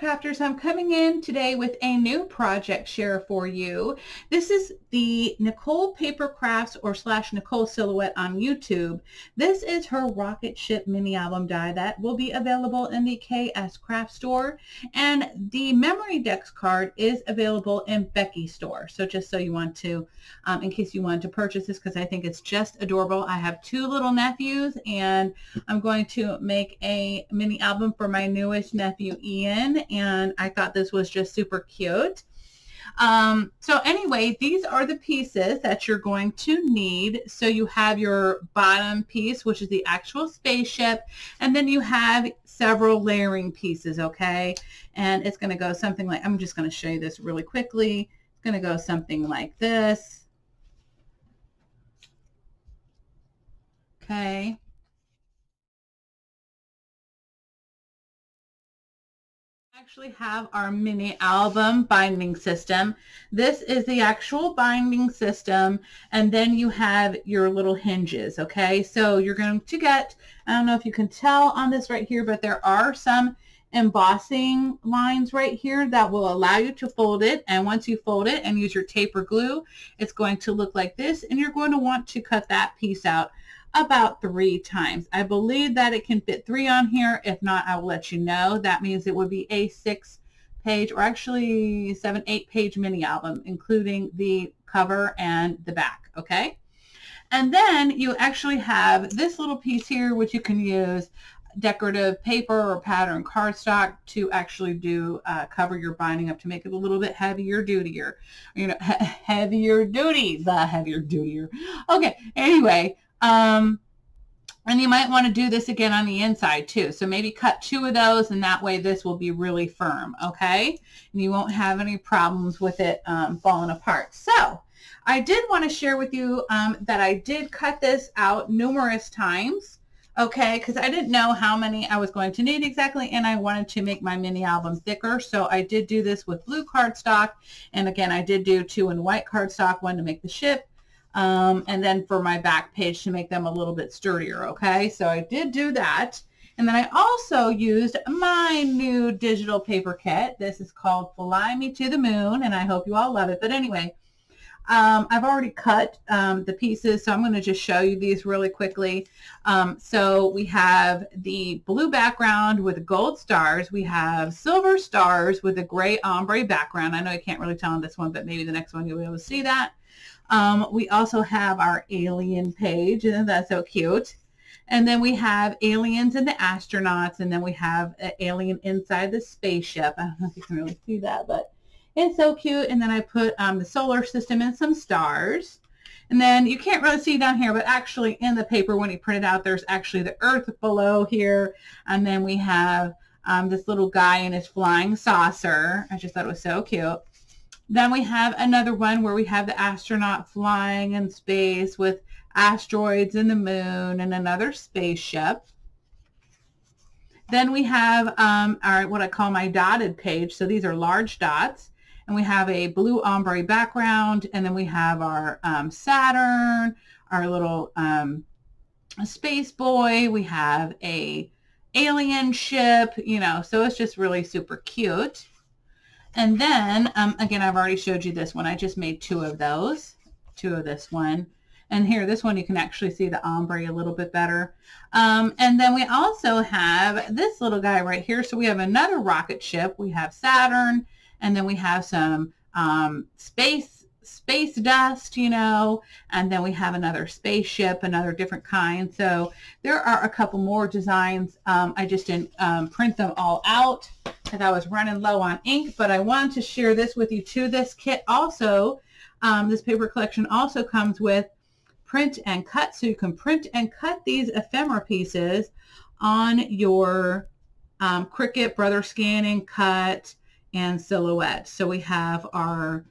Crafters, I'm coming in today with a new project share for you. This is the Nicole Paper Crafts or / Nicole Silhouette on YouTube. This is her Rocketship Mini album die that will be available in the KSCRAFT store, and the Memory Dex card is available in Beki store. So just so you want to, in case you wanted to purchase this, because I think it's just adorable. I have two little nephews, and I'm going to make a mini album for my newest nephew Ian, and I thought this was just super cute. So anyway, these are the pieces that you're going to need. So you have your bottom piece, which is the actual spaceship, and then you have several layering pieces, okay? And it's going to go something like, I'm just going to show you this really quickly. It's going to go something like this. Okay. Actually have our mini album binding system. This is the actual binding system, and then you have your little hinges. Okay, so you're going to get, I don't know if you can tell on this right here, but there are some embossing lines right here that will allow you to fold it, and once you fold it and use your tape or glue, it's going to look like this, and you're going to want to cut that piece out about 3 times. I believe that it can fit 3 on here. If not, I will let you know. That means it would be a 6-page or actually 7-8 page mini album, including the cover and the back. Okay, and then you actually have this little piece here, which you can use decorative paper or pattern cardstock to actually do cover your binding up to make it a little bit heavier dutier, you know, heavier duty. Okay, anyway, and you might want to do this again on the inside too. So maybe cut 2 of those, and that way this will be really firm, okay? And you won't have any problems with it falling apart. So I did want to share with you that I did cut this out numerous times, okay, because I didn't know how many I was going to need exactly, and I wanted to make my mini album thicker. So I did do this with blue cardstock, and again, I did do 2 in white cardstock, 1 to make the ship, and then for my back page to make them a little bit sturdier, okay? So I did do that. And then I also used my new digital paper kit. This is called Fly Me to the Moon, and I hope you all love it. But anyway, I've already cut the pieces, so I'm going to just show you these really quickly. So we have the blue background with gold stars. We have silver stars with a gray ombre background. I know you can't really tell on this one, but maybe the next one you'll be able to see that. We also have our alien page, and that's so cute. And then we have aliens and the astronauts, and then we have an alien inside the spaceship. I don't know if you can really see that, but it's so cute. And then I put the solar system and some stars. And then you can't really see down here, but actually in the paper when you print it out, there's actually the Earth below here. And then we have this little guy in his flying saucer. I just thought it was so cute. Then we have another one where we have the astronaut flying in space with asteroids and the moon and another spaceship. Then we have our what I call my dotted page. So these are large dots. And we have a blue ombre background. And then we have our Saturn, our little space boy. We have a alien ship, you know, so it's just really super cute. And then, again, I've already showed you this one. I just made 2 of those, 2 of this one. And here, this one, you can actually see the ombre a little bit better. And then we also have this little guy right here. So we have another rocket ship. We have Saturn, and then we have some space dust, you know, and then we have another spaceship, another different kind. So there are a couple more designs. I just didn't print them all out because I was running low on ink, but I wanted to share this with you too. This kit also, this paper collection also comes with print and cut, so you can print and cut these ephemera pieces on your Cricut, Brother Scanning, Cut, and Silhouette. So we have our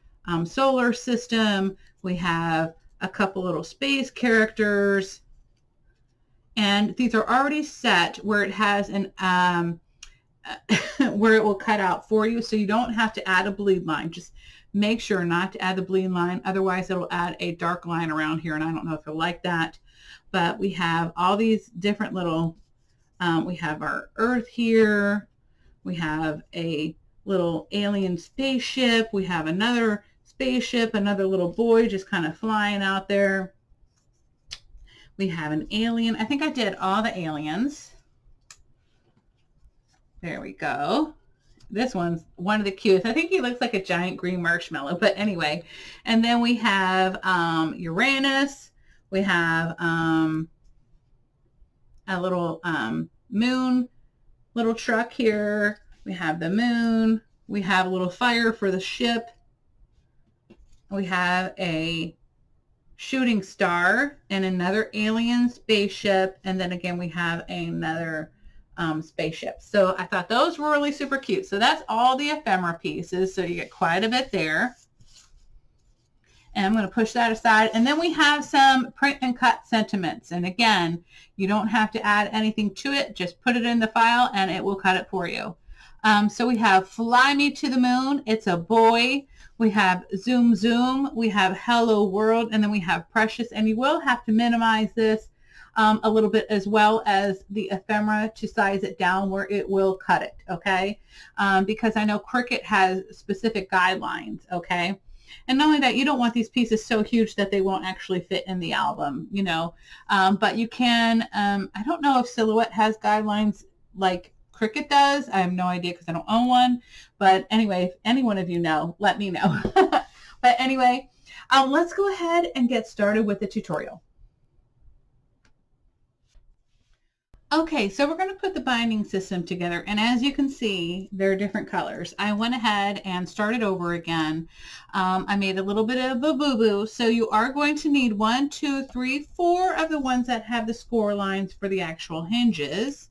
solar system, we have a couple little space characters, and these are already set where it has an where it will cut out for you, so you don't have to add a bleed line. Just make sure not to add the bleed line, otherwise it'll add a dark line around here, and I don't know if you'll like that. But we have all these different little we have our Earth here, we have a little alien spaceship. We have another spaceship, another little boy just kind of flying out there. We have an alien. I think I did all the aliens. There we go. This one's one of the cutest. I think he looks like a giant green marshmallow, but anyway. And then we have Uranus. We have a little moon, little truck here. We have the moon. We have a little fire for the ship. We have a shooting star and another alien spaceship. And then again, we have another spaceship. So I thought those were really super cute. So that's all the ephemera pieces. So you get quite a bit there. And I'm going to push that aside. And then we have some print and cut sentiments. And again, you don't have to add anything to it. Just put it in the file and it will cut it for you. So we have Fly Me to the Moon. It's a boy. We have Zoom Zoom. We have Hello World. And then we have Precious. And you will have to minimize this a little bit as well as the ephemera to size it down where it will cut it. Okay. Because I know Cricut has specific guidelines. Okay. And not only that, you don't want these pieces so huge that they won't actually fit in the album, you know, but you can, I don't know if Silhouette has guidelines like Cricut does. I have no idea because I don't own one, but anyway, if any one of you know, let me know. But anyway, let's go ahead and get started with the tutorial. Okay, so we're going to put the binding system together, and as you can see, there are different colors. I went ahead and started over again. I made a little bit of a boo-boo, so you are going to need 1, 2, 3, 4 of the ones that have the score lines for the actual hinges.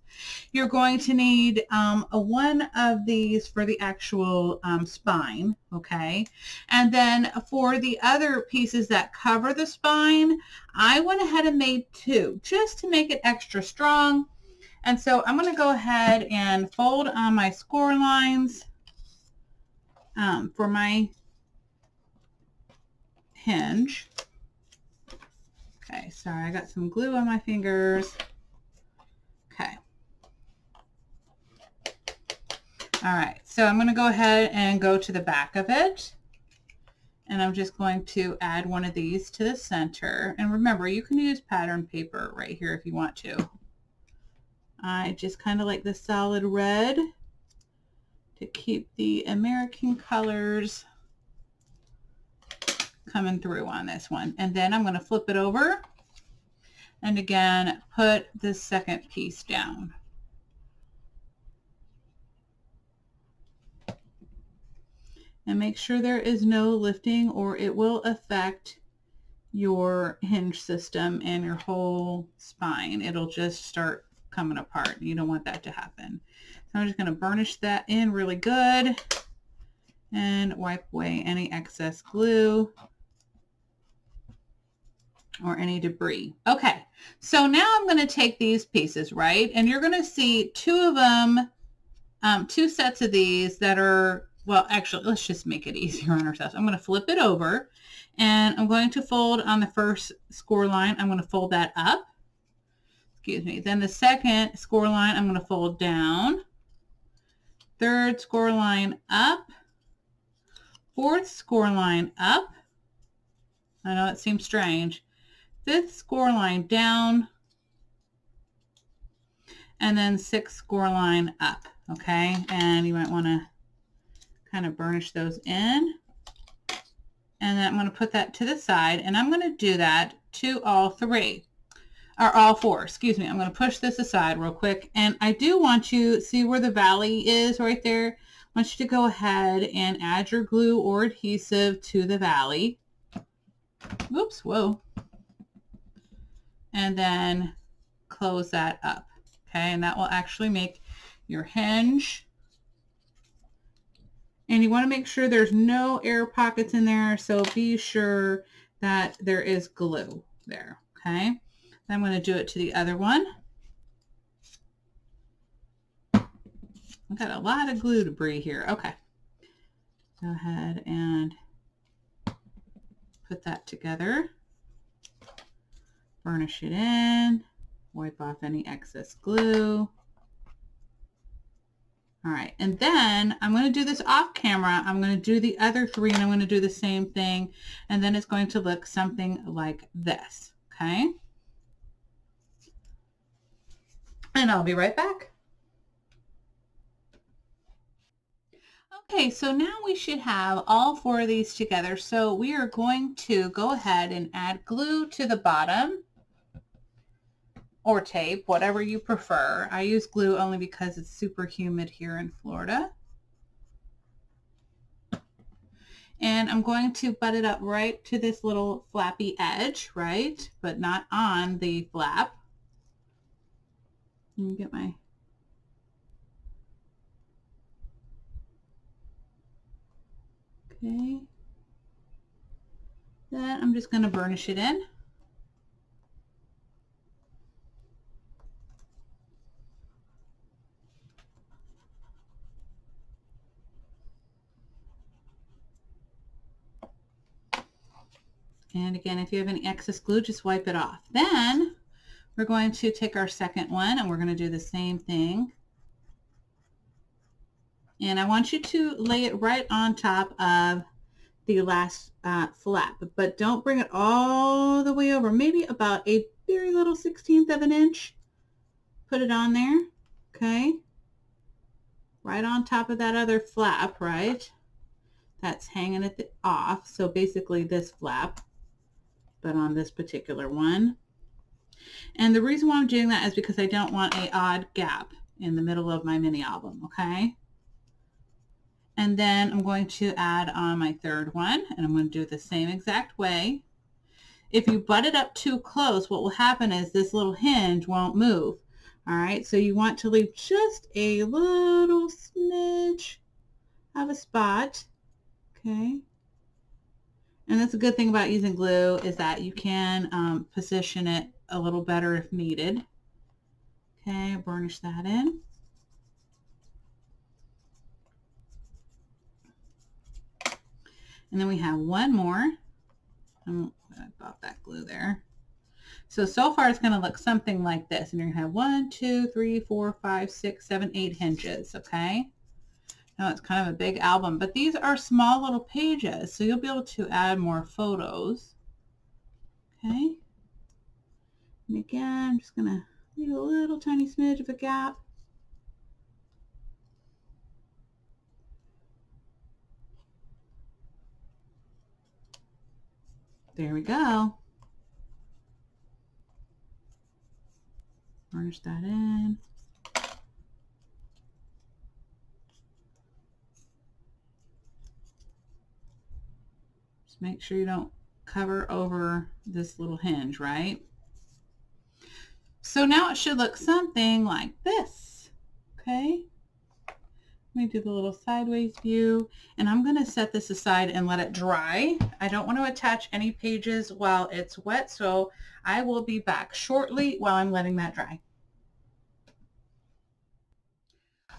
You're going to need one of these for the actual spine, okay? And then for the other pieces that cover the spine, I went ahead and made 2 just to make it extra strong. And so I'm going to go ahead and fold on my score lines for my hinge. Okay, sorry, I got some glue on my fingers. Okay. All right, so I'm going to go ahead and go to the back of it. And I'm just going to add one of these to the center. And remember, you can use pattern paper right here if you want to. I just kind of like the solid red to keep the American colors coming through on this one. And then I'm going to flip it over and again put the second piece down. And make sure there is no lifting or it will affect your hinge system and your whole spine. It'll just start coming apart. You don't want that to happen. So I'm just going to burnish that in really good and wipe away any excess glue or any debris. Okay, so now I'm going to take these pieces, right? And you're going to see 2 of them, 2 sets of these that are, well, actually, let's just make it easier on ourselves. I'm going to flip it over and I'm going to fold on the first score line. I'm going to fold that up. Excuse me. Then the second score line, I'm going to fold down. Third score line up. Fourth score line up. I know it seems strange. Fifth score line down. And then 6th score line up. Okay. And you might want to kind of burnish those in. And then I'm going to put that to the side. And I'm going to do that to all 3. Or all 4, excuse me. I'm going to push this aside real quick. And I do want you, see where the valley is right there? I want you to go ahead and add your glue or adhesive to the valley. Whoops, whoa. And then close that up. Okay, and that will actually make your hinge. And you want to make sure there's no air pockets in there. So be sure that there is glue there. Okay. I'm going to do it to the other one. I've got a lot of glue debris here. Okay. Go ahead and put that together. Burnish it in. Wipe off any excess glue. All right, and then I'm going to do this off camera. I'm going to do the other 3 and I'm going to do the same thing. And then it's going to look something like this, okay? And I'll be right back. Okay, so now we should have all 4 of these together. So we are going to go ahead and add glue to the bottom, or tape, whatever you prefer. I use glue only because it's super humid here in Florida. And I'm going to butt it up right to this little flappy edge, right? But not on the flap. Let me get my... Okay. Then I'm just going to burnish it in. And again, if you have any excess glue, just wipe it off. Then we're going to take our second one and we're going to do the same thing. And I want you to lay it right on top of the last flap, but don't bring it all the way over. Maybe about a very little 1/16 of an inch. Put it on there, okay? Right on top of that other flap, right? That's hanging at the off. So basically this flap, but on this particular one. And the reason why I'm doing that is because I don't want an odd gap in the middle of my mini album, okay? And then I'm going to add on my third one, and I'm going to do it the same exact way. If you butt it up too close, what will happen is this little hinge won't move. All right, so you want to leave just a little smidge of a spot, okay? And that's a good thing about using glue is that you can position it a little better if needed. Okay, burnish that in. And then we have one more. I bought that glue there. So far it's going to look something like this. And you're going to have 1, 2, 3, 4, 5, 6, 7, 8 hinges, okay? Now it's kind of a big album, but these are small little pages, so you'll be able to add more photos. Okay? And again, I'm just going to leave a little tiny smidge of a gap. There we go. Burnish that in. Just make sure you don't cover over this little hinge, right? So now it should look something like this, okay? Let me do the little sideways view, and I'm going to set this aside and let it dry. I don't want to attach any pages while it's wet, so I will be back shortly while I'm letting that dry.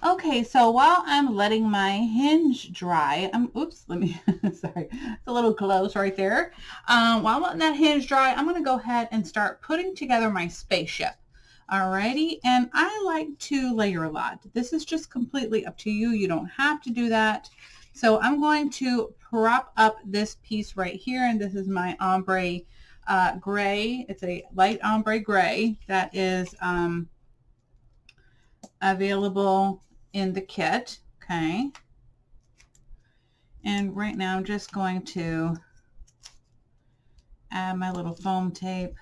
Okay, so while I'm letting my hinge dry, oops, let me, sorry, it's a little close right there. While I'm letting that hinge dry, I'm going to go ahead and start putting together my spaceship. Alrighty, and I like to layer a lot. This is just completely up to you. You don't have to do that. So I'm going to prop up this piece right here, and this is my ombre gray. It's a light ombre gray that is available in the kit, okay? And right now I'm just going to add my little foam tape.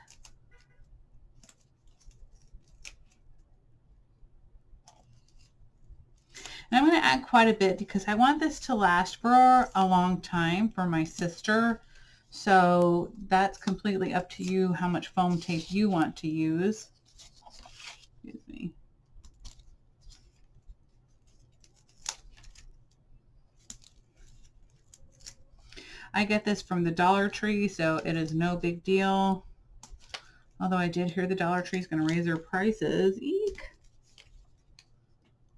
And I'm going to add quite a bit because I want this to last for a long time for my sister. So that's completely up to you how much foam tape you want to use. Excuse me. I get this from the Dollar Tree, so it is no big deal. Although I did hear the Dollar Tree is going to raise their prices. Eek.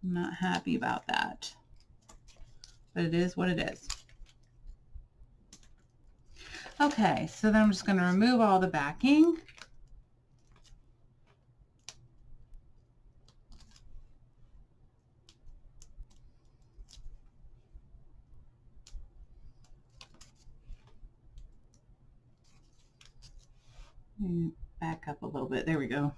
I'm not happy about that. But it is what it is. Okay, so then I'm just going to remove all the backing. Back up a little bit. There we go.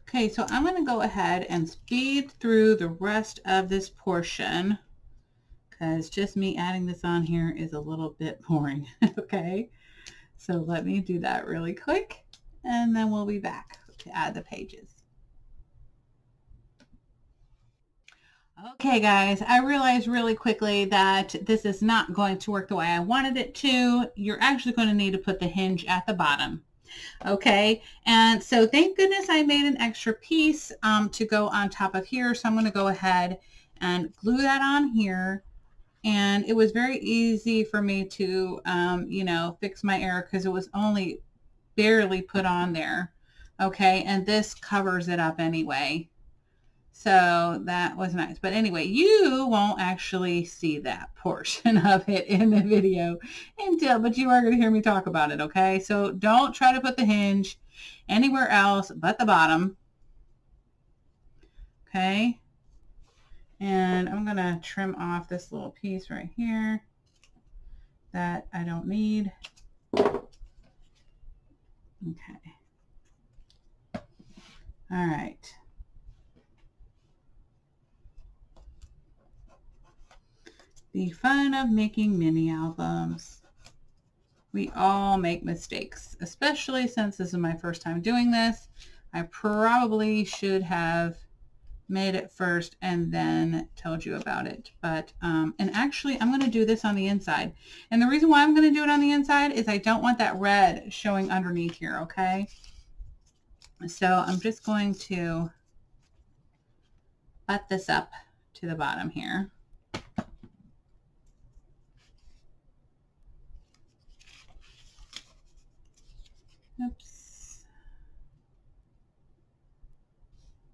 Okay, so I'm going to go ahead and speed through the rest of this portion because just me adding this on here is a little bit boring. Okay, so let me do that really quick and then we'll be back to add the pages. Okay guys, I realized really quickly that this is not going to work the way I wanted it to. You're actually going to need to put the hinge at the bottom. Okay, and so thank goodness I made an extra piece to go on top of here. So I'm going to go ahead and glue that on here. And it was very easy for me to, you know, fix my error because it was only barely put on there. Okay, and this covers it up anyway. So that was nice. But anyway, you won't actually see that portion of it in the video but you are going to hear me talk about it, okay? So don't try to put the hinge anywhere else but the bottom. Okay? And I'm going to trim off this little piece right here that I don't need. Okay. All right. The fun of making mini albums. We all make mistakes, especially since this is my first time doing this. I probably should have made it first and then told you about it. But, and actually I'm going to do this on the inside. And the reason why I'm going to do it on the inside is I don't want that red showing underneath here, okay? So I'm just going to butt this up to the bottom here. Oops.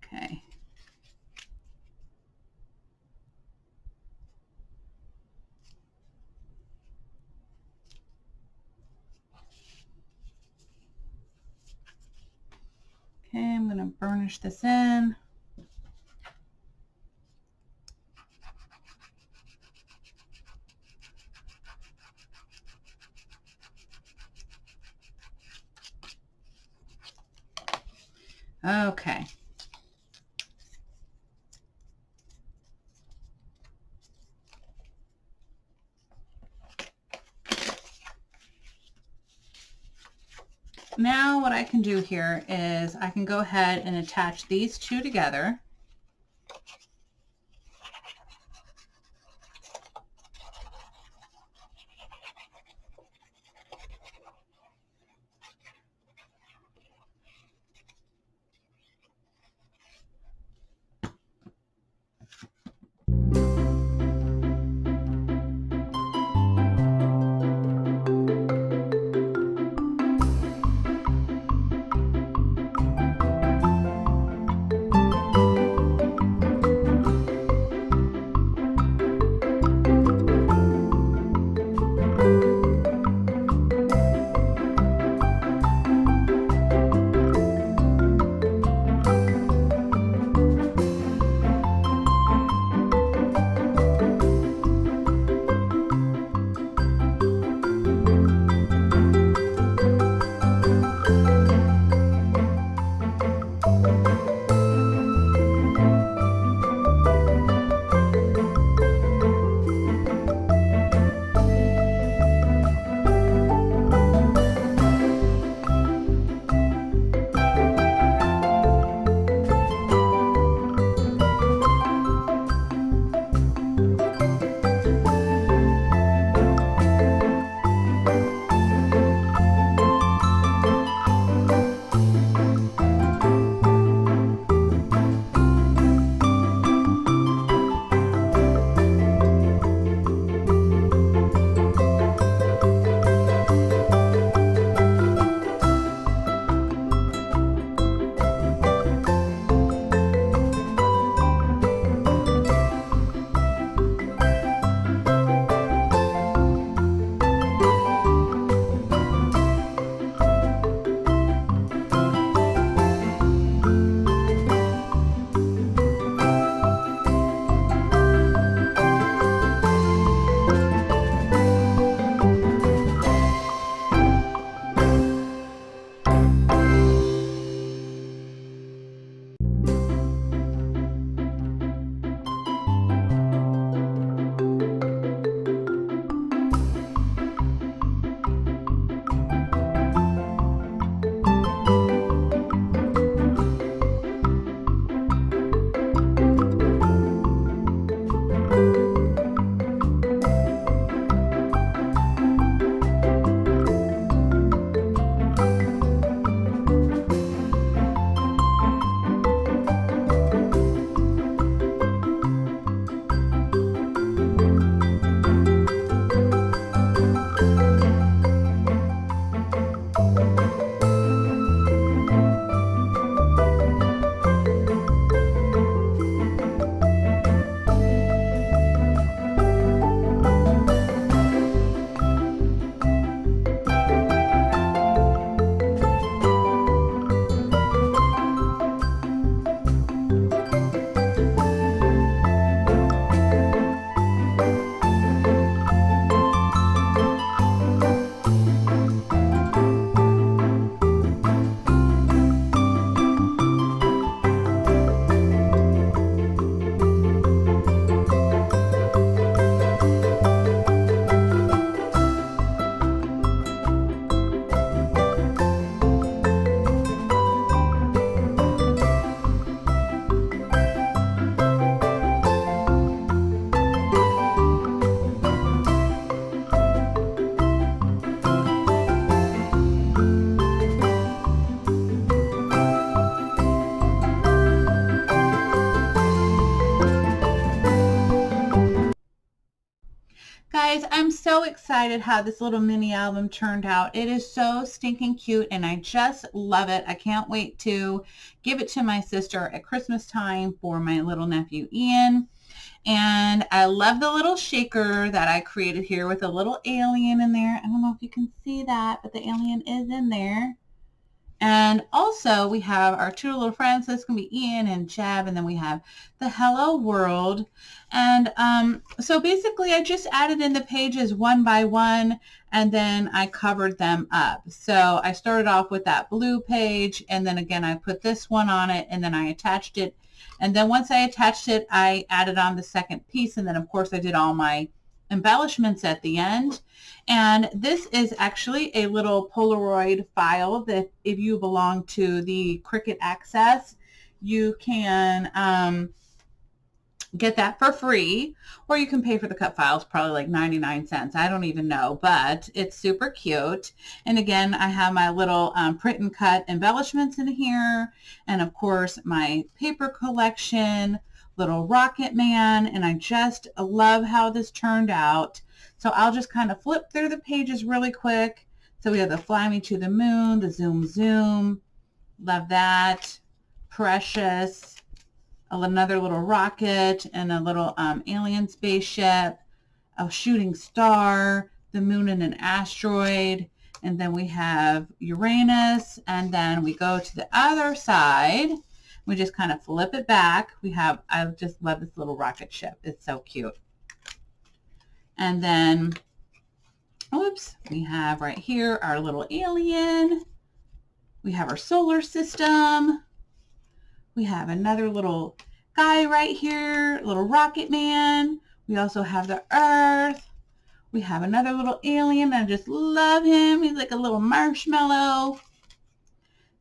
Okay. Okay, I'm going to burnish this in. Okay. Now what I can do here is I can go ahead and attach these two together. Guys, I'm so excited how this little mini album turned out. It is so stinking cute and I just love it. I can't wait to give it to my sister at Christmas time for my little nephew Ian. And I love the little shaker that I created here with a little alien in there. I don't know if you can see that, but the alien is in there. And also we have our two little friends. So it's going to be Ian and Jeb. And then we have the Hello World. And so basically I just added in the pages one by one and then I covered them up. So I started off with that blue page and then again I put this one on it and then I attached it. And then once I attached it, I added on the second piece. And then of course I did all my embellishments at the end. And this is actually a little Polaroid file that if you belong to the Cricut Access, you can get that for free, or you can pay for the cut files, probably like 99 cents. I don't even know, but it's super cute. And again, I have my little print and cut embellishments in here. And of course, my paper collection, little Rocket Man, and I just love how this turned out. So I'll just kind of flip through the pages really quick. So we have the Fly Me to the Moon, the Zoom Zoom, love that, Precious, another little rocket, and a little alien spaceship, a shooting star, the moon and an asteroid, and then we have Uranus, and then we go to the other side. We just kind of flip it back. We have, I just love this little rocket ship. It's so cute. And then, oops, we have right here our little alien. We have our solar system. We have another little guy right here, little Rocket Man. We also have the Earth. We have another little alien. I just love him. He's like a little marshmallow.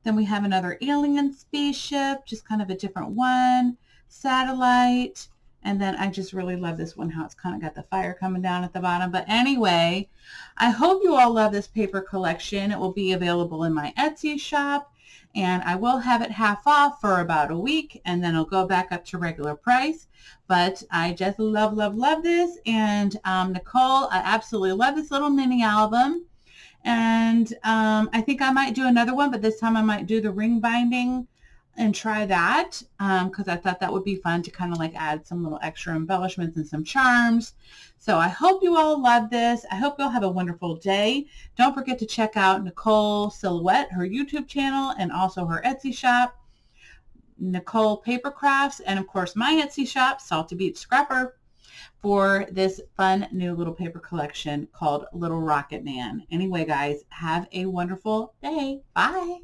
Then we have another alien spaceship, just kind of a different one, satellite. And then I just really love this one, how it's kind of got the fire coming down at the bottom. But anyway, I hope you all love this paper collection. It will be available in my Etsy shop. And I will have it half off for about a week. And then it'll go back up to regular price. But I just love, love, love this. And Nicole, I absolutely love this little mini album. And I think I might do another one, but this time I might do the ring binding and try that because I thought that would be fun to kind of like add some little extra embellishments and some charms. So I hope you all love this. I hope you'll have a wonderful day. Don't forget to check out Nicole Silhouette, her YouTube channel, and also her Etsy shop, Nicole Paper Crafts, and of course my Etsy shop, Salty Beach Scrapper, for this fun new little paper collection called Little Rocket Man. Anyway, guys, have a wonderful day. Bye.